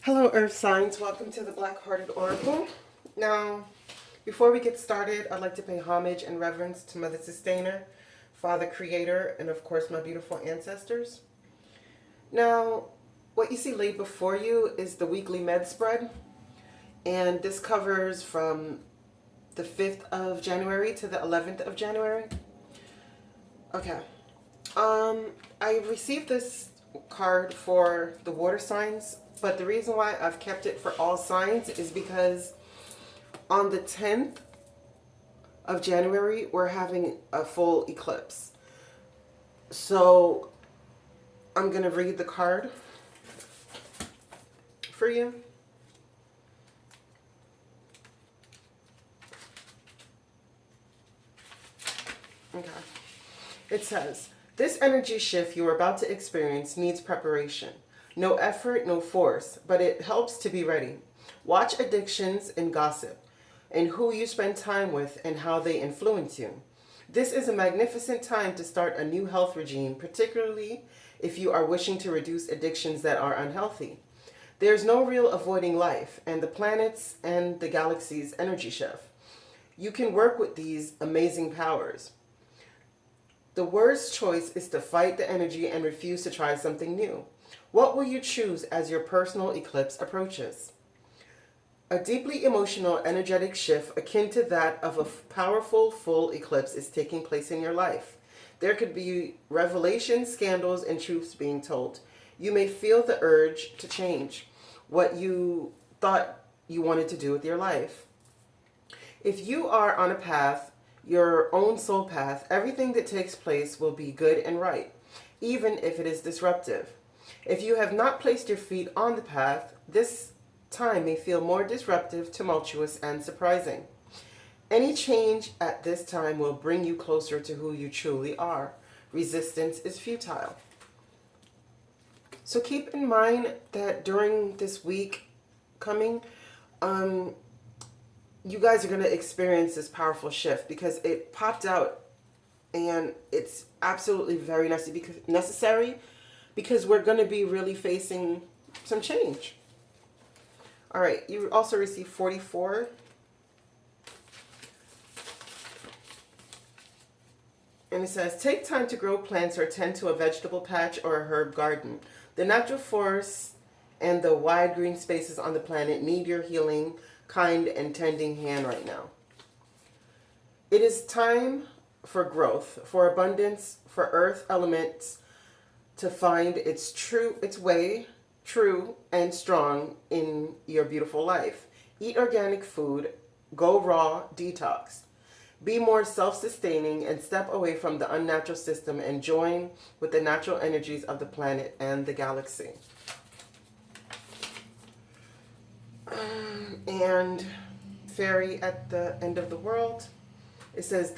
Hello, Earth signs. Welcome to the Black Hearted Oracle. Now, before we get started, I'd like to pay homage and reverence to Mother Sustainer, Father Creator, and of course, my beautiful ancestors. Now, what you see laid before you is the weekly Medz spread, and this covers from the 5th of January to the 11th of January. Okay. I received this card for the water signs, but the reason why I've kept it for all signs is because on the 10th of January, we're having a full eclipse. So I'm going to read the card for you. Okay. It says, this energy shift you are about to experience needs preparation. No effort, no force, but it helps to be ready. Watch addictions and gossip, and who you spend time with and how they influence you. This is a magnificent time to start a new health regime, particularly if you are wishing to reduce addictions that are unhealthy. There's no real avoiding life and the planets and the galaxy's energy shift. You can work with these amazing powers. The worst choice is to fight the energy and refuse to try something new. What will you choose as your personal eclipse approaches? A deeply emotional, energetic shift akin to that of a powerful full eclipse is taking place in your life. There could be revelations, scandals, and truths being told. You may feel the urge to change what you thought you wanted to do with your life. If you are on a path, your own soul path, everything that takes place will be good and right, even if it is disruptive. If you have not placed your feet on the path, this time may feel more disruptive, tumultuous, and surprising. Any change at this time will bring you closer to who you truly are. Resistance is futile. So keep in mind that during this week coming, you guys are going to experience this powerful shift because it popped out and it's absolutely very necessary because we're going to be really facing some change. All right, you also received 44. And it says, take time to grow plants or tend to a vegetable patch or a herb garden. The natural forests and the wide green spaces on the planet need your healing, kind, and tending hand right now. It is time for growth, for abundance, for earth elements to find its way, true and strong in your beautiful life. Eat organic food, go raw, detox. Be more self-sustaining and step away from the unnatural system and join with the natural energies of the planet and the galaxy. And fairy at the end of the world, it says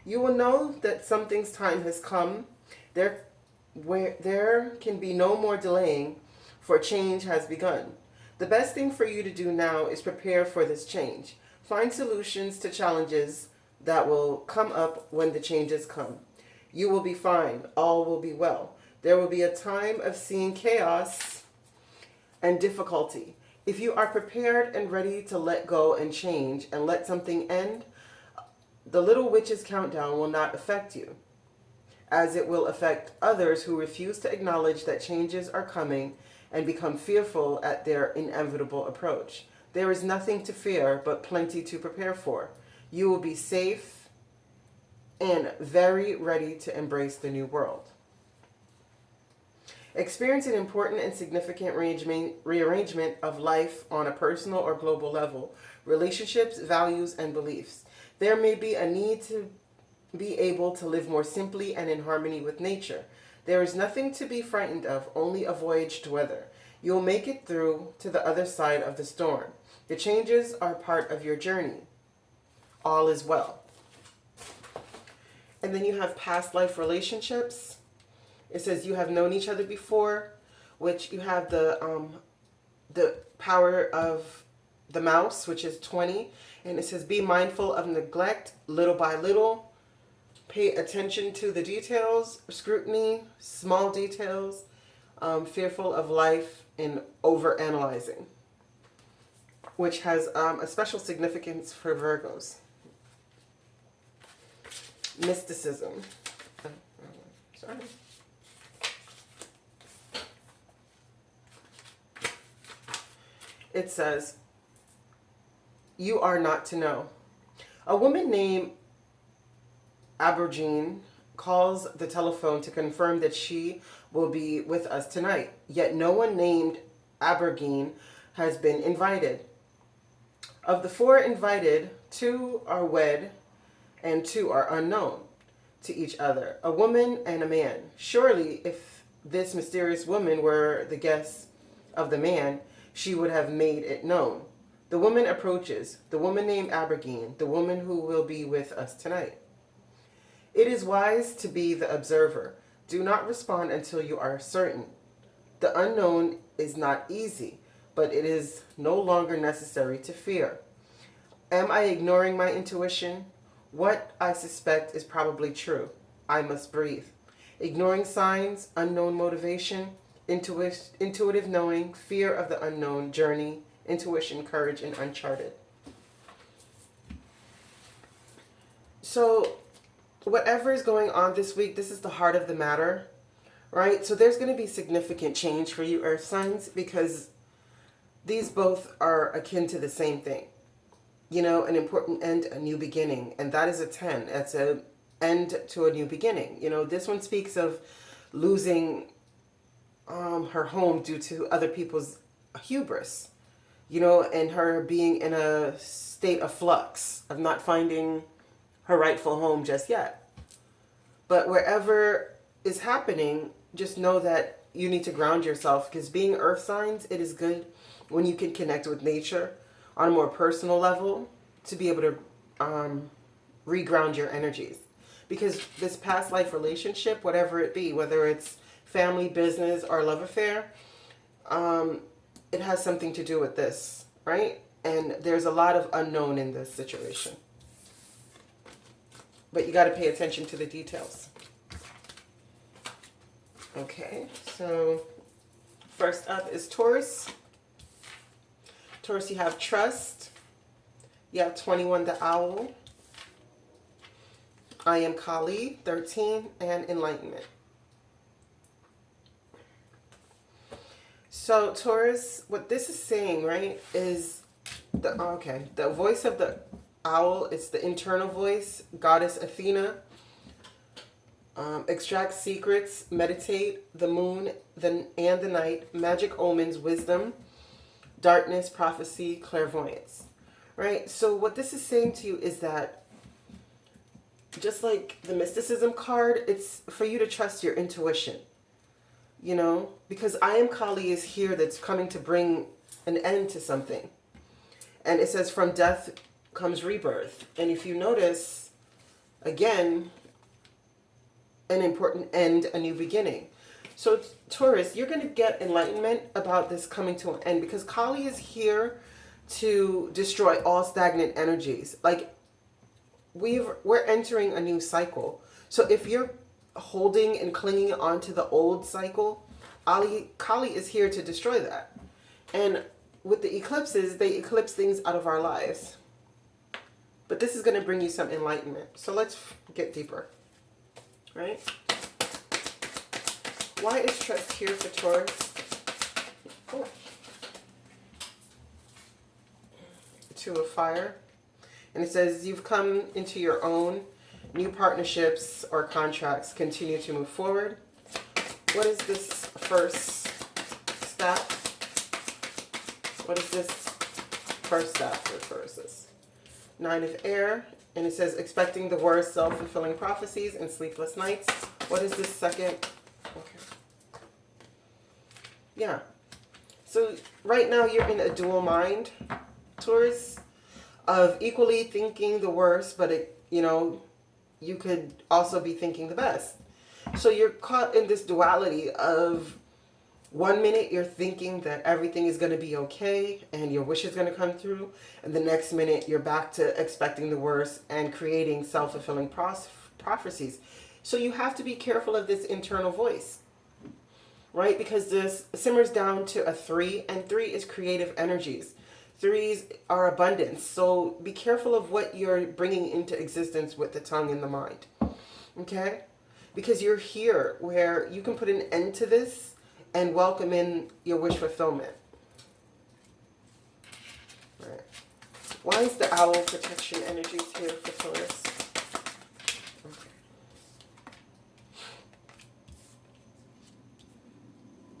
you will know that something's time has come. There can be no more delaying, for change has begun. The best thing for you to do now is prepare for this change. Find solutions to challenges that will come up when the changes come. You will be fine. All will be well. There will be a time of seeing chaos and difficulty. If you are prepared and ready to let go and change and let something end, the little witch's countdown will not affect you, as it will affect others who refuse to acknowledge that changes are coming and become fearful at their inevitable approach. There is nothing to fear, but plenty to prepare for. You will be safe and very ready to embrace the new world. Experience an important and significant rearrangement of life on a personal or global level, relationships, values, and beliefs. There may be a need to be able to live more simply and in harmony with nature. There is nothing to be frightened of, only a voyage to weather. You will make it through to the other side of the storm. The changes are part of your journey. All is well. And then you have past life relationships. It says you have known each other before, which you have the power of the mouse, which is 20. And it says be mindful of neglect little by little. Pay attention to the details, scrutiny, small details, fearful of life, and overanalyzing, which has a special significance for Virgos. Mysticism. Sorry. It says, you are not to know. A woman named Aubergine calls the telephone to confirm that she will be with us tonight. Yet no one named Aubergine has been invited. Of the 4 invited, 2 are wed and 2 are unknown to each other, a woman and a man. Surely, if this mysterious woman were the guest of the man, she would have made it known. The woman approaches, the woman named Aubergine, the woman who will be with us tonight. It is wise to be the observer. Do not respond until you are certain. The unknown is not easy, but it is no longer necessary to fear. Am I ignoring my intuition? What I suspect is probably true. I must breathe. Ignoring signs, unknown motivation, intuitive knowing, fear of the unknown, journey, intuition, courage, and uncharted. So whatever is going on this week, this is the heart of the matter, right? So there's going to be significant change for you earth signs because these both are akin to the same thing. You know, an important end, a new beginning. And that is a 10. That's an end to a new beginning. You know, this one speaks of losing her home due to other people's hubris. You know, and her being in a state of flux, of not finding her rightful home just yet. But wherever is happening, just know that you need to ground yourself, because being earth signs, it is good when you can connect with nature on a more personal level to be able to reground your energies. Because this past life relationship, whatever it be, whether it's family, business, or love affair, it has something to do with this, right? And there's a lot of unknown in this situation. But you got to pay attention to the details. Okay, so first up is Taurus. Taurus, you have trust. You have 21, the owl. I am Kali, 13, and enlightenment. So Taurus, what this is saying, right, is the voice of the owl. It's the internal voice, goddess Athena. Extract secrets, meditate, the moon, and the night, magic omens, wisdom, darkness, prophecy, clairvoyance. Right? So what this is saying to you is that just like the mysticism card, it's for you to trust your intuition. You know, because I am Kali is here, that's coming to bring an end to something. And it says from death comes rebirth. And if you notice, again, an important end, a new beginning. So Taurus, you're going to get enlightenment about this coming to an end, because Kali is here to destroy all stagnant energies. Like we're entering a new cycle. So if you're holding and clinging onto the old cycle, Kali is here to destroy that. And with the eclipses, they eclipse things out of our lives. But this is going to bring you some enlightenment. So let's get deeper. Right? Why is trust here for Taurus? Oh. Two of fire. And it says you've come into your own. New partnerships or contracts continue to move forward. What is this first staff? What is this first staff for Taurus? 9 of air. And it says expecting the worst, self-fulfilling prophecies and sleepless nights. What is this second? Okay. Yeah. So right now you're in a dual mind, Taurus, of equally thinking the worst, but it, you know, you could also be thinking the best. So you're caught in this duality of 1 minute you're thinking that everything is going to be okay and your wish is going to come through, and the next minute you're back to expecting the worst and creating self-fulfilling prophecies. So you have to be careful of this internal voice. right? Because this simmers down to a 3, and 3 is creative energies. 3s are abundance. So be careful of what you're bringing into existence with the tongue and the mind, okay? Because you're here where you can put an end to this and welcome in your wish fulfillment. All right. Why is the owl protection energies here for Taurus?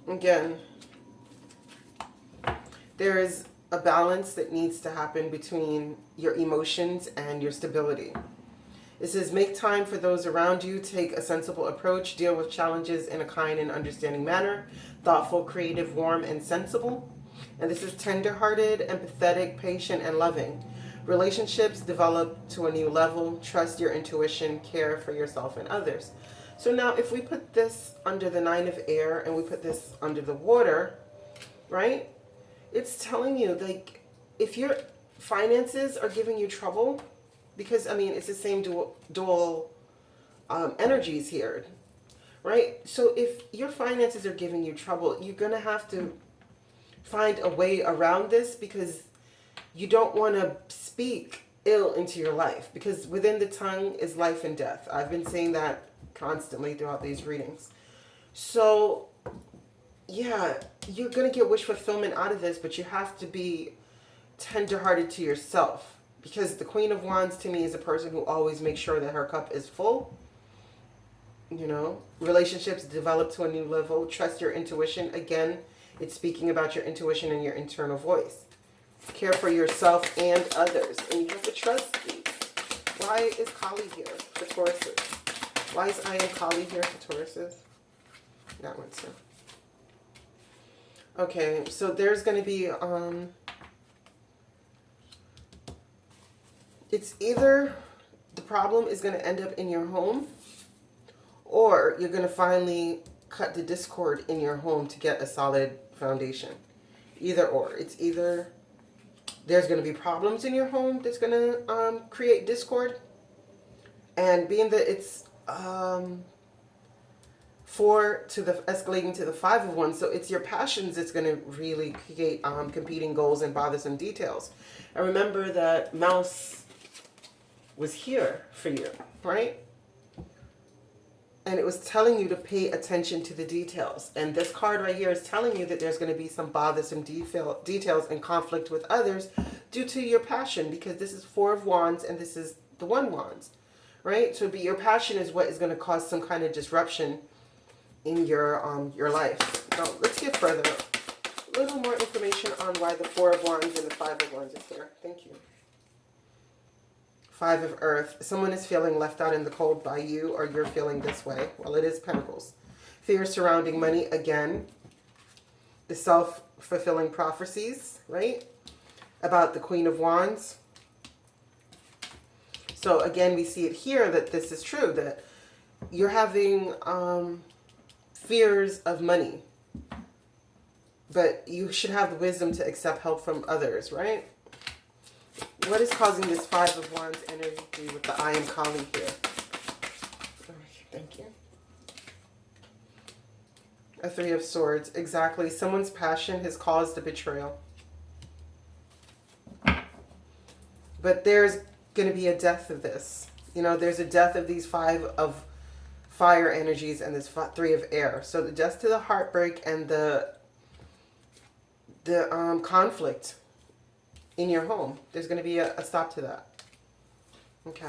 Okay. Again, there is a balance that needs to happen between your emotions and your stability. It says, make time for those around you, take a sensible approach, deal with challenges in a kind and understanding manner, thoughtful, creative, warm, and sensible. And this is tender-hearted, empathetic, patient, and loving. Relationships develop to a new level, trust your intuition, care for yourself and others. So now if we put this under the 9 of air and we put this under the water, right? It's telling you, like, if your finances are giving you trouble, because, I mean, it's the same dual energies here, right? So if your finances are giving you trouble, you're going to have to find a way around this, because you don't want to speak ill into your life, because within the tongue is life and death. I've been saying that constantly throughout these readings. So, yeah, you're going to get wish fulfillment out of this, but you have to be tender-hearted to yourself, because the Queen of Wands to me is a person who always makes sure that her cup is full. You know, relationships develop to a new level. Trust your intuition. Again, it's speaking about your intuition and your internal voice. Care for yourself and others, and you have to trust these. Why is Kali here for Tauruses? Why is I am Kali here for Tauruses? That one, too. Okay, so there's going to be, it's either the problem is going to end up in your home, or you're going to finally cut the discord in your home to get a solid foundation. Either or. It's either there's going to be problems in your home that's going to create discord, and being that it's 4 to the escalating to the 5 of Wands, so it's your passions that's going to really create competing goals and bothersome details. And remember that Mouse was here for you, right? And it was telling you to pay attention to the details. And this card right here is telling you that there's going to be some bothersome details and conflict with others due to your passion, because this is 4 of Wands and this is the 1 Wands, right? So your passion is what is going to cause some kind of disruption in your life. Now, let's get further. A little more information on why the 4 of Wands and the 5 of Wands is here. Thank you. 5 of Earth. Someone is feeling left out in the cold by you, or you're feeling this way. Well, it is Pentacles. Fear surrounding money again. The self-fulfilling prophecies, right? About the Queen of Wands. So again, we see it here that this is true, that you're having fears of money. But you should have the wisdom to accept help from others, right? What is causing this 5 of Wands energy with the I am Kali here? Thank you. A 3 of Swords. Exactly. Someone's passion has caused a betrayal. But there's going to be a death of this. You know, there's a death of these 5 of fire energies and this 3 of air. So the death to the heartbreak and the conflict in your home. There's going to be a stop to that. Okay.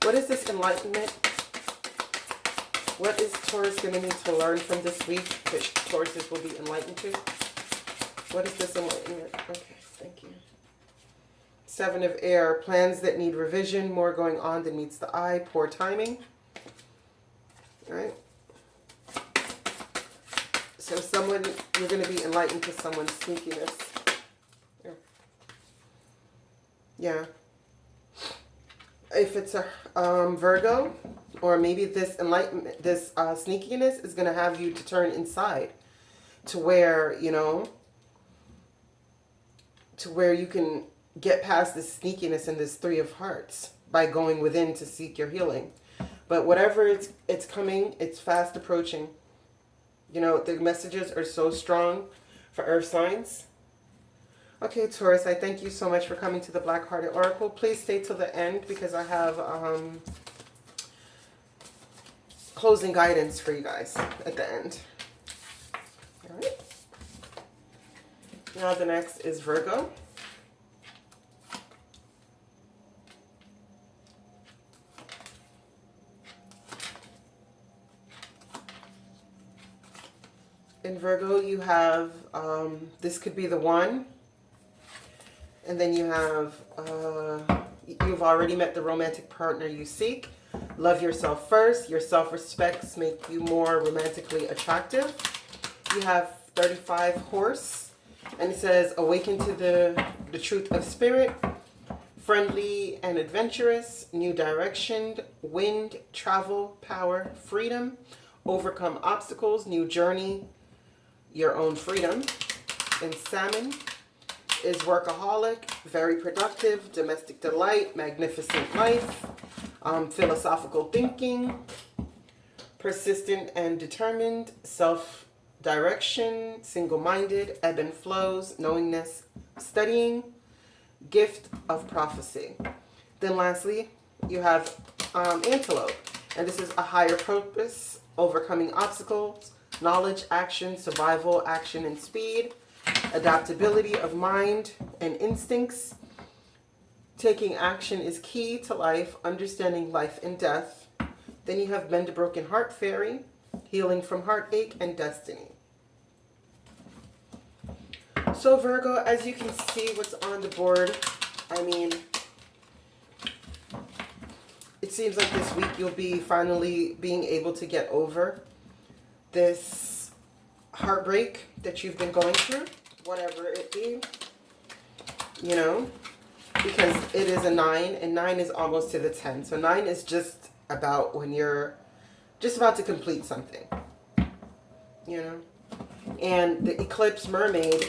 What is this enlightenment? What is Taurus going to need to learn from this week that Tauruses will be enlightened to? What is this enlightenment? Okay, thank you. 7 of Air. Plans that need revision. More going on than meets the eye. Poor timing. All right. So you're going to be enlightened to someone's sneakiness. Yeah. If it's a Virgo, or maybe this enlightenment, this sneakiness is going to have you to turn inside to where, you know, to where you can get past this sneakiness and this 3 of Hearts by going within to seek your healing. But whatever it's coming, it's fast approaching. You know, the messages are so strong for earth signs. Okay, Taurus, I thank you so much for coming to the Black Hearted Oracle. Please stay till the end because I have closing guidance for you guys at the end. All right. Now the next is Virgo. In Virgo, you have, this could be the one. And then you have, you've already met the romantic partner you seek. Love yourself first. Your self-respects make you more romantically attractive. You have 35 horse. And it says, awaken to the truth of spirit. Friendly and adventurous. New direction. Wind, travel, power, freedom. Overcome obstacles. New journey. Your own freedom. And Salmon is workaholic, very productive, domestic delight, magnificent life, philosophical thinking, persistent and determined, self-direction, single-minded, ebb and flows, knowingness, studying, gift of prophecy. Then lastly, you have Antelope, and this is a higher purpose, overcoming obstacles, knowledge, action, survival, action, and speed, adaptability of mind and instincts. Taking action is key to life, understanding life and death. Then you have Mend a Broken Heart Fairy, healing from heartache and destiny. So Virgo, as you can see what's on the board, I mean, it seems like this week you'll be finally being able to get over this heartbreak that you've been going through, whatever it be, you know, because it is a 9 and 9 is almost to the 10. So 9 is just about when you're just about to complete something, you know, and the eclipse mermaid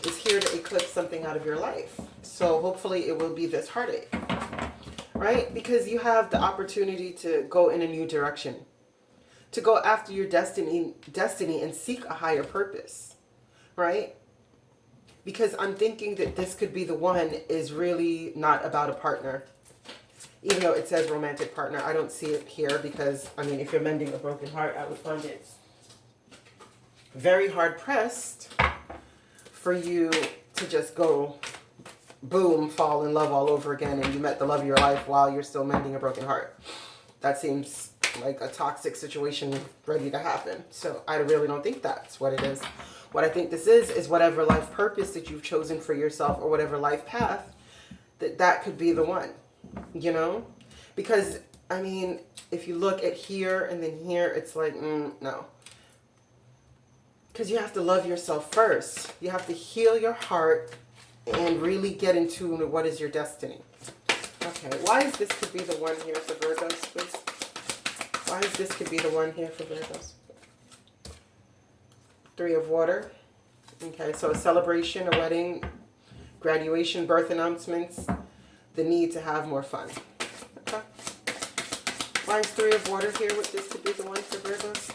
is here to eclipse something out of your life. So hopefully it will be this heartache, right? Because you have the opportunity to go in a new direction, to go after your destiny and seek a higher purpose, right? Because I'm thinking that this could be the one is really not about a partner. Even though it says romantic partner, I don't see it here because, I mean, if you're mending a broken heart, I would find it very hard pressed for you to just go, boom, fall in love all over again and you met the love of your life while you're still mending a broken heart. That seems like a toxic situation ready to happen. So I really don't think that's what it is. What I think this is whatever life purpose that you've chosen for yourself or whatever life path, that could be the one, you know? Because, I mean, if you look at here and then here, it's like, no. Because you have to love yourself first. You have to heal your heart and really get in tune with what is your destiny. Okay, why is this could be the one here for Virgos, please? Why is this could be the one here for Virgos? 3 of water. Okay, so a celebration, a wedding, graduation, birth announcements, the need to have more fun. Okay. Why is 3 of water here with this could be the one for Virgos?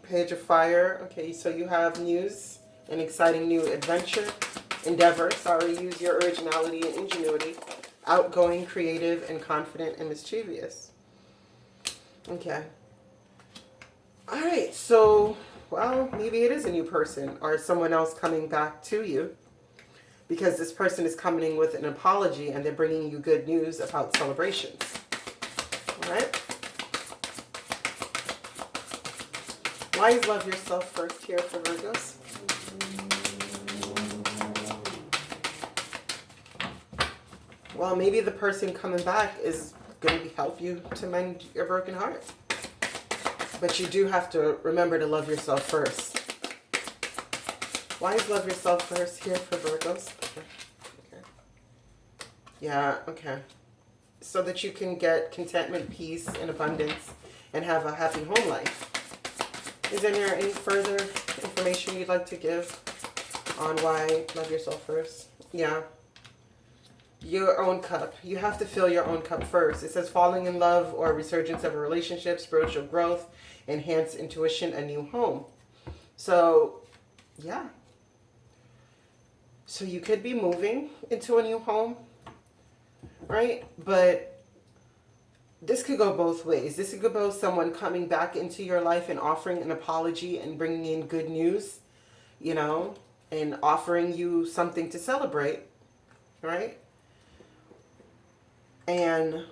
Page of fire. Okay, so you have news, an exciting new adventure, endeavor. Sorry, use your originality and ingenuity. Outgoing, creative, and confident and mischievous. Okay. All right, so, well, maybe it is a new person or someone else coming back to you because this person is coming with an apology and they're bringing you good news about celebrations. All right. Why is love yourself first here for Virgos? Well, maybe the person coming back is going to help you to mend your broken heart. But you do have to remember to love yourself first. Why is love yourself first here for Virgos? Okay. Yeah, okay. So that you can get contentment, peace, and abundance and have a happy home life. Is there any further information you'd like to give on why love yourself first? Yeah. Your own cup. You have to fill your own cup first. It says falling in love or resurgence of a relationship, spiritual growth, enhanced intuition, a new home. So, yeah. So you could be moving into a new home, right? But this could go both ways. This could go both someone coming back into your life and offering an apology and bringing in good news, you know, and offering you something to celebrate, right? And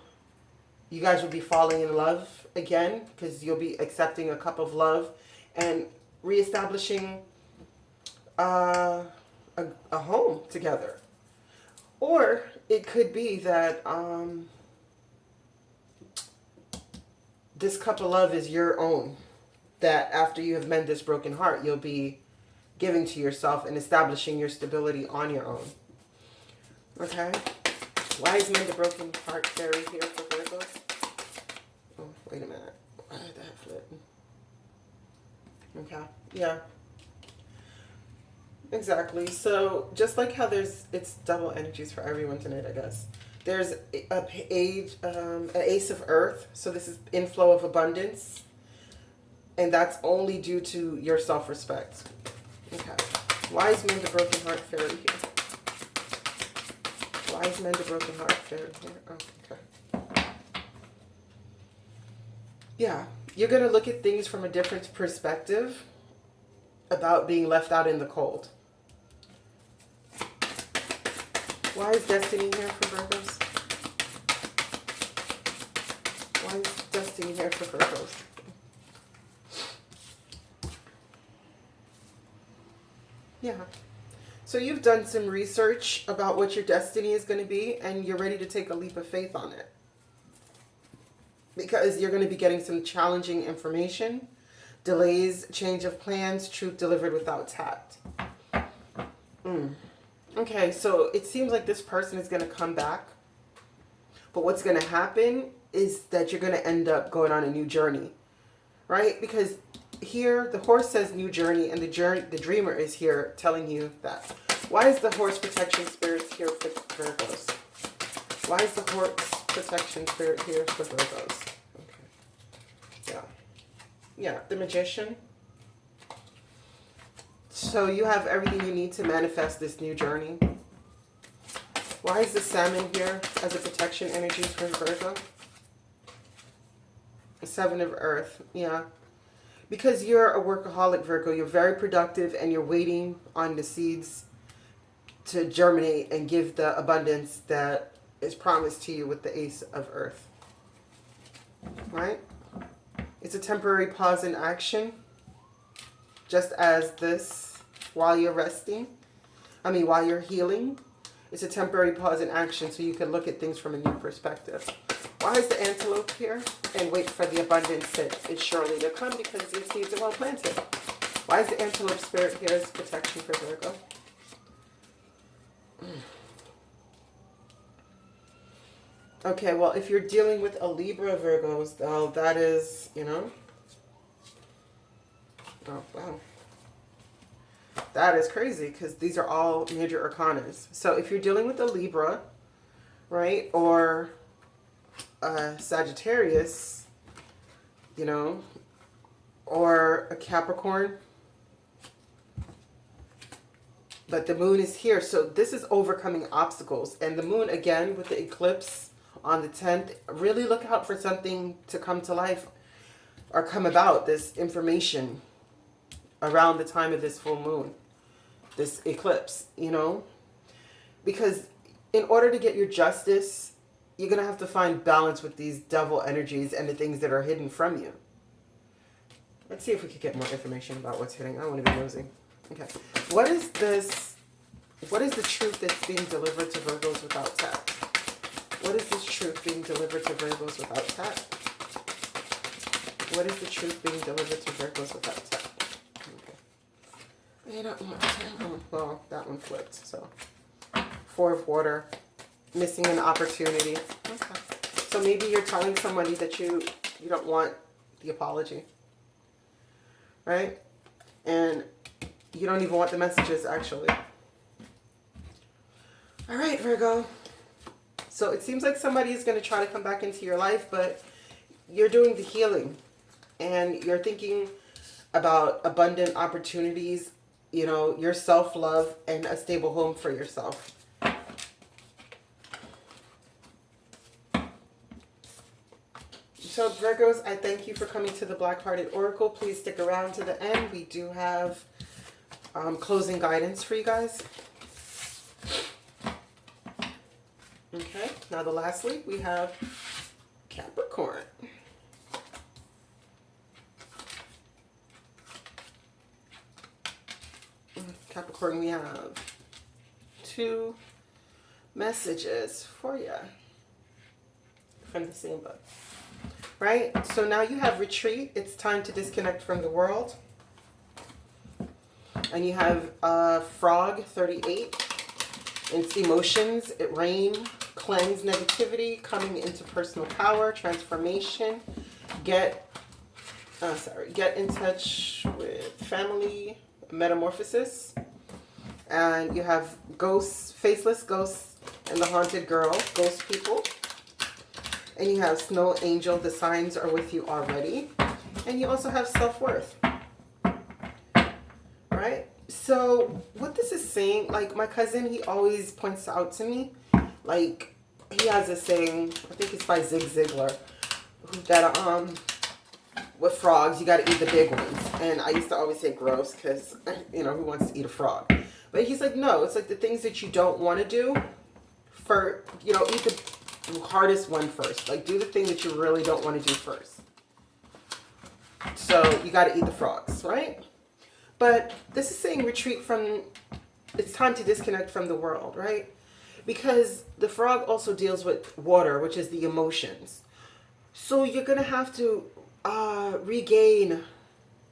you guys will be falling in love again because you'll be accepting a cup of love and reestablishing a home together. Or it could be that this cup of love is your own. That after you have mended this broken heart, you'll be giving to yourself and establishing your stability on your own. Okay? Wise men, the broken heart fairy here for Virgos. Oh, wait a minute. Why did that flip? Okay. Yeah. Exactly. So just like how it's double energies for everyone tonight, I guess. There's an ace of earth. So this is inflow of abundance. And that's only due to your self-respect. Okay. Wise men, the broken heart fairy here. Wise men, the broken heart fairy here. Oh, okay. Yeah. You're going to look at things from a different perspective about being left out in the cold. Why is destiny here for Virgos? Why is destiny here for Virgos? Yeah. So you've done some research about what your destiny is going to be, and you're ready to take a leap of faith on it. Because you're going to be getting some challenging information, delays, change of plans, truth delivered without tact. Okay, so it seems like this person is going to come back. But what's going to happen is that you're going to end up going on a new journey, right? Because here the horse says new journey, and the dreamer is here telling you that. Why is the horse protection spirit here for Virgos? Why is the horse protection spirit here for Virgos? Okay. Yeah. Yeah, the magician. So you have everything you need to manifest this new journey. Why is the salmon here as a protection energy for Virgo? The Seven of Earth. Yeah. Because you're a workaholic, Virgo. You're very productive and you're waiting on the seeds to germinate and give the abundance that is promised to you with the Ace of Earth. Right? It's a temporary pause in action. Just as this, while you're resting. While you're healing. It's a temporary pause in action so you can look at things from a new perspective. Why is the antelope here? And wait for the abundance that is surely to come because your seeds are well planted. Why is the antelope spirit here as protection for Virgo? Okay, well, if you're dealing with a Libra, Virgos, well, that is, oh, wow. That is crazy because these are all major arcanas. So if you're dealing with a Libra, right, or Sagittarius, or a Capricorn, but the moon is here. So this is overcoming obstacles. And the moon, again, with the eclipse on the 10th, really look out for something to come to life or come about, this information around the time of this full moon, this eclipse, because in order to get your justice, you're going to have to find balance with these devil energies and the things that are hidden from you. Let's see if we could get more information about what's hidden. I want to be nosy. Okay. What is this? What is the truth that's being delivered to Virgos without tact? What is this truth being delivered to Virgos without tact? What is the truth being delivered to Virgos without tact? Okay. Well, that one flipped. So, Four of Water. Missing an opportunity. Okay. So maybe you're telling somebody that you don't want the apology. Right? And you don't even want the messages, actually. All right, Virgo. So it seems like somebody is going to try to come back into your life, but you're doing the healing. And you're thinking about abundant opportunities, you know, your self-love, and a stable home for yourself. So Virgos, I thank you for coming to the Black Hearted Oracle. Please stick around to the end. We do have closing guidance for you guys. Okay, now lastly, we have Capricorn. Capricorn, we have 2 messages for you from the same book. Right? So now you have retreat. It's time to disconnect from the world. And you have Frog 38. It's emotions, rain, cleanse negativity, coming into personal power, transformation, get in touch with family, metamorphosis. And you have ghosts, faceless ghosts, and the haunted girl, ghost people. And you have snow angel, the signs are with you already. And you also have self-worth. Right? So what this is saying, like my cousin, he always points out to me, like he has a saying, I think it's by Zig Ziglar, that with frogs, you got to eat the big ones. And I used to always say gross because, you know, who wants to eat a frog? But he's like, no, it's like the things that you don't want to do for, you know, eat the hardest one first. Like do the thing that you really don't want to do first. So you got to eat the frogs, right? But this is saying retreat from, it's time to disconnect from the world, right? Because the frog also deals with water, which is the emotions. So you're going to have to regain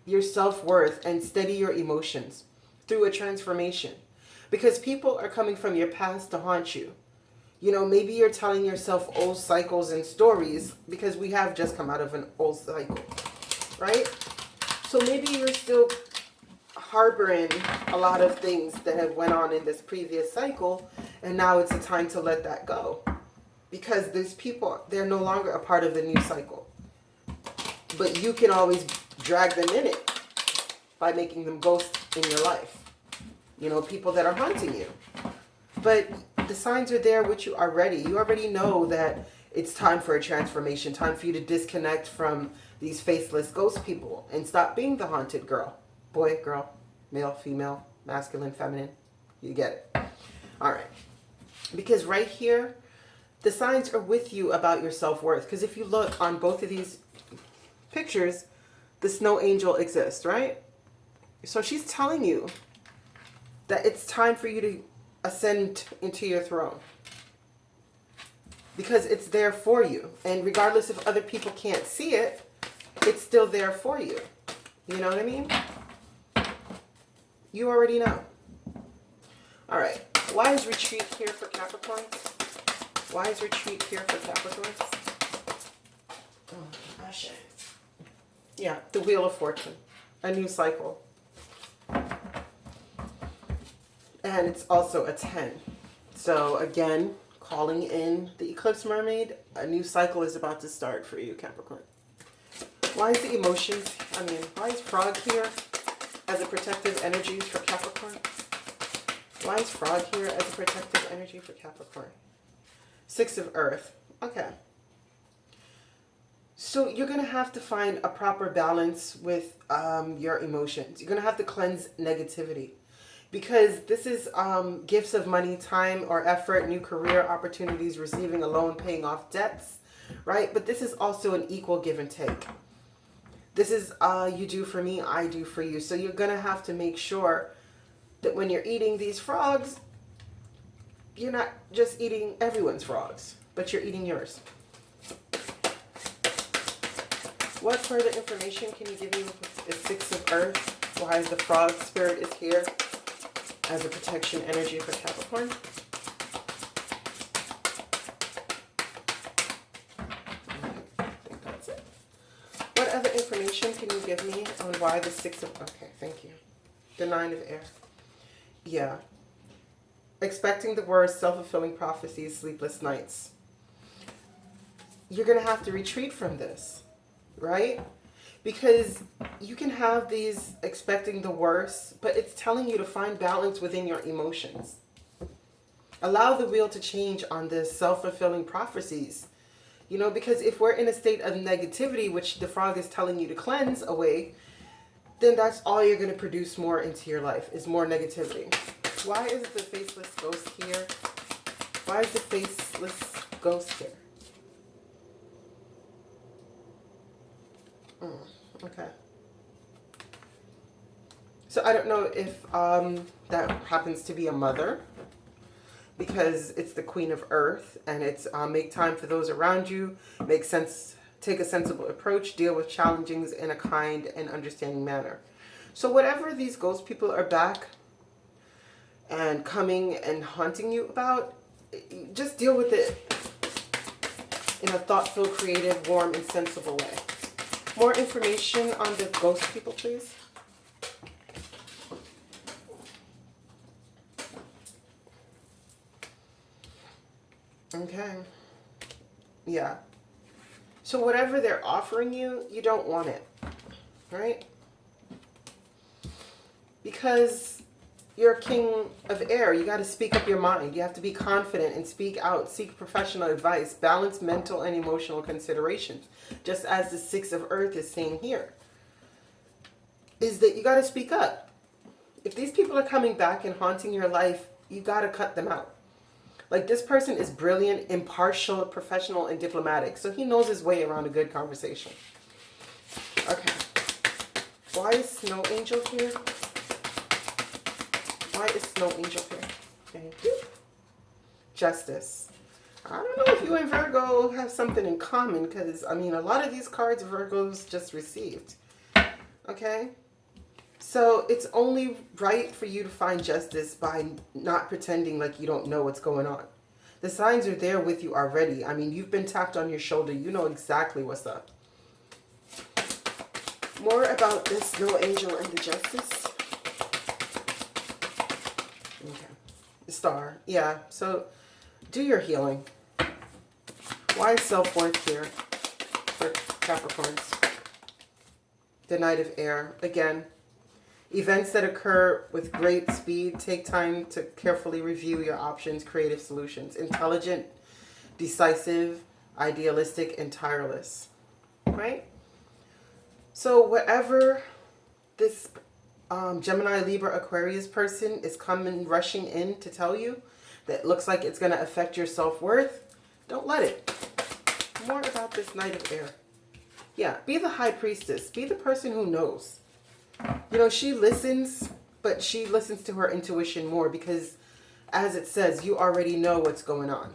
your self-worth and steady your emotions through a transformation. Because people are coming from your past to haunt you. You know, maybe you're telling yourself old cycles and stories because we have just come out of an old cycle, right? So maybe you're still harboring a lot of things that have went on in this previous cycle, and now it's a time to let that go. Because these people, they're no longer a part of the new cycle. But you can always drag them in it by making them ghosts in your life. You know, people that are haunting you. But the signs are there with you already. You already know that it's time for a transformation, time for you to disconnect from these faceless ghost people and stop being the haunted girl. Boy, girl, male, female, masculine, feminine. You get it. All right. Because right here, the signs are with you about your self-worth. Because if you look on both of these pictures, the snow angel exists, right? So she's telling you that it's time for you to ascend into your throne. Because it's there for you. And regardless if other people can't see it, it's still there for you. You know what I mean? You already know. All right. Why is retreat here for Capricorns? Why is retreat here for Capricorns? Oh, gosh. Yeah, the Wheel of Fortune. A new cycle. And it's also a 10. So again, calling in the Eclipse Mermaid, a new cycle is about to start for you, Capricorn. Why is the emotions, why is Frog here as a protective energy for Capricorn? Why is Frog here as a protective energy for Capricorn? 6 of Earth. Okay. So you're going to have to find a proper balance with your emotions. You're going to have to cleanse negativity. Because this is gifts of money, time, or effort, new career opportunities, receiving a loan, paying off debts, right? But this is also an equal give and take. This is you do for me, I do for you. So you're going to have to make sure that when you're eating these frogs, you're not just eating everyone's frogs, but you're eating yours. What further information can you give me with the 6 of Earth? Why the frog spirit is here as a protection energy for Capricorn? I think that's it. What other information can you give me on why the 6 of... Okay, thank you. The 9 of Air. Yeah. Expecting the worst, self-fulfilling prophecies, sleepless nights. you're going to have to retreat from this, right? Because you can have these expecting the worst, but it's telling you to find balance within your emotions. Allow the wheel to change on this self-fulfilling prophecies. You know, because if we're in a state of negativity, which the frog is telling you to cleanse away, then that's all you're going to produce more into your life, is more negativity. Why is the faceless ghost here? Why is the faceless ghost here? Okay. So I don't know if that happens to be a mother, because it's the Queen of Earth, and it's make time for those around you, make sense, take a sensible approach, deal with challenges in a kind and understanding manner. So whatever these ghost people are back and coming and haunting you about, just deal with it in a thoughtful, creative, warm, and sensible way. More information on the ghost people, please. Okay. Yeah. So whatever they're offering you, you don't want it, right? Because you're a king of air. You got to speak up your mind. You have to be confident and speak out. Seek professional advice. Balance mental and emotional considerations. Just as the Six of Earth is saying here. Is that you got to speak up. If these people are coming back and haunting your life, you got to cut them out. Like, this person is brilliant, impartial, professional, and diplomatic. So he knows his way around a good conversation. Okay. Why is Snow Angel here? Why is Snow Angel here? Thank you. Justice. I don't know if you and Virgo have something in common, because, I mean, a lot of these cards Virgo's just received. Okay? So it's only right for you to find justice by not pretending like you don't know what's going on. The signs are there with you already. I mean, you've been tapped on your shoulder. You know exactly what's up. More about this Snow Angel and the Justice. Okay. The Star. Yeah. So do your healing. Why is self-worth here for Capricorns? The Knight of Air. Again. Events that occur with great speed. Take time to carefully review your options, creative solutions. Intelligent, decisive, idealistic, and tireless. Right? So whatever this Gemini, Libra, Aquarius person is coming, rushing in to tell you that looks like it's going to affect your self-worth, don't let it. More about this Knight of Air. Yeah, be the High Priestess. Be the person who knows. You know, she listens, but she listens to her intuition more because, as it says, you already know what's going on.